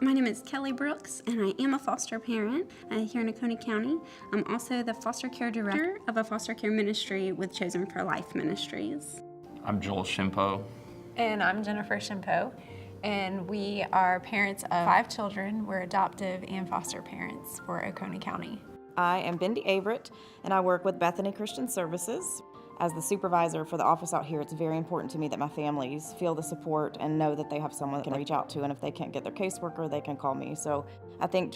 My name is Kelly Brooks, and I am a foster parent here in Oconee County. I'm also the foster care director of a foster care ministry with Chosen for Life Ministries. I'm Joel Shimpo. And I'm Jennifer Shimpo, and we are parents of 5 children. We're adoptive and foster parents for Oconee County. I am Bindi Averett, and I work with Bethany Christian Services. As the supervisor for the office out here, it's very important to me that my families feel the support and know that they have someone they can reach out to, and if they can't get their caseworker, they can call me. So I think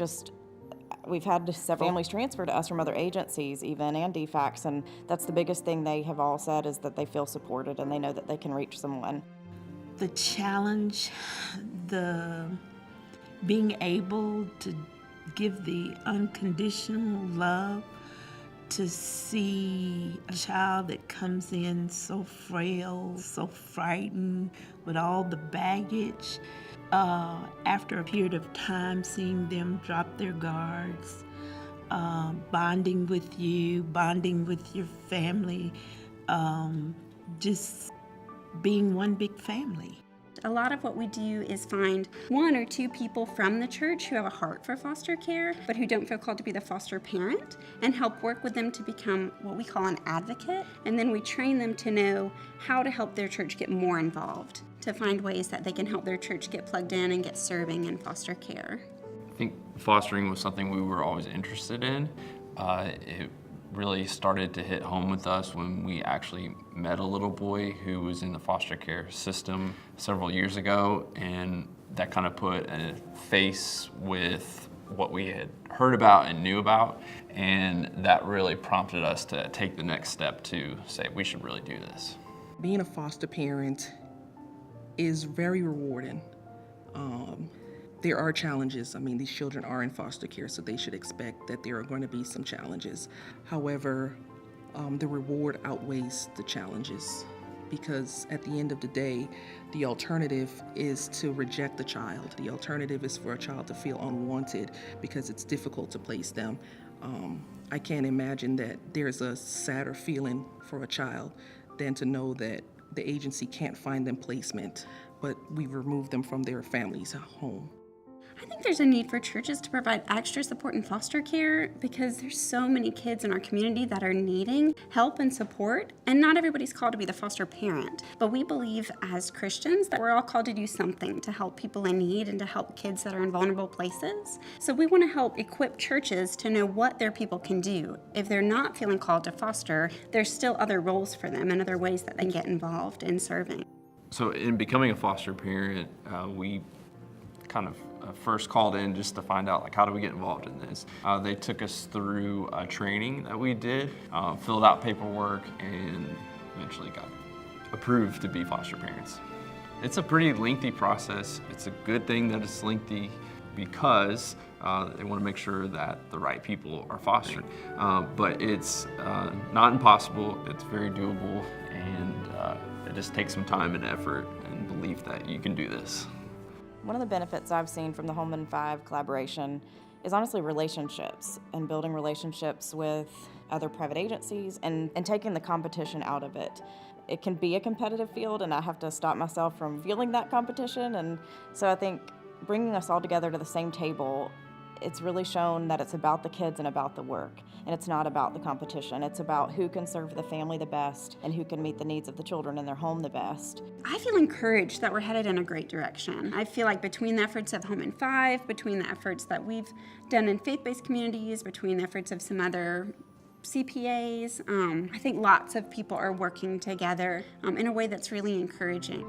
we've had several families transfer to us from other agencies even, and DFACS, and that's the biggest thing they have all said is that they feel supported and they know that they can reach someone. The challenge, the being able to give the unconditional love, to see a child that comes in so frail, so frightened, with all the baggage. After a period of time, seeing them drop their guards, bonding with you, bonding with your family, just being one big family. A lot of what we do is find 1 or 2 people from the church who have a heart for foster care, but who don't feel called to be the foster parent, and help work with them to become what we call an advocate. And then we train them to know how to help their church get more involved, to find ways that they can help their church get plugged in and get serving in foster care. I think fostering was something we were always interested in. It really started to hit home with us when we actually met a little boy who was in the foster care system several years ago, and that kind of put a face with what we had heard about and knew about, and that really prompted us to take the next step to say we should really do this. Being a foster parent is very rewarding. There are challenges. I mean, these children are in foster care, so they should expect that there are going to be some challenges. However, the reward outweighs the challenges, because at the end of the day, the alternative is to reject the child. The alternative is for a child to feel unwanted because it's difficult to place them. I can't imagine that there's a sadder feeling for a child than to know that the agency can't find them placement, but we've removed them from their family's home. I think there's a need for churches to provide extra support in foster care because there's so many kids in our community that are needing help and support, and not everybody's called to be the foster parent. But we believe as Christians that we're all called to do something to help people in need and to help kids that are in vulnerable places. So we want to help equip churches to know what their people can do. If they're not feeling called to foster, there's still other roles for them and other ways that they can get involved in serving. So in becoming a foster parent, we kind of first called in just to find out, like, how do we get involved in this? They took us through a training that we did, filled out paperwork, and eventually got approved to be foster parents. It's a pretty lengthy process. It's a good thing that it's lengthy because they want to make sure that the right people are fostered. But it's not impossible. It's very doable, and it just takes some time and effort and belief that you can do this. One of the benefits I've seen from the Home in 5 collaboration is honestly relationships, and building relationships with other private agencies and taking the competition out of it. It can be a competitive field, and I have to stop myself from feeling that competition, and so I think bringing us all together to the same table, it's really shown that it's about the kids and about the work, and it's not about the competition. It's about who can serve the family the best and who can meet the needs of the children in their home the best. I feel encouraged that we're headed in a great direction. I feel like between the efforts of Home in 5, between the efforts that we've done in faith-based communities, between the efforts of some other CPAs, I think lots of people are working together in a way that's really encouraging.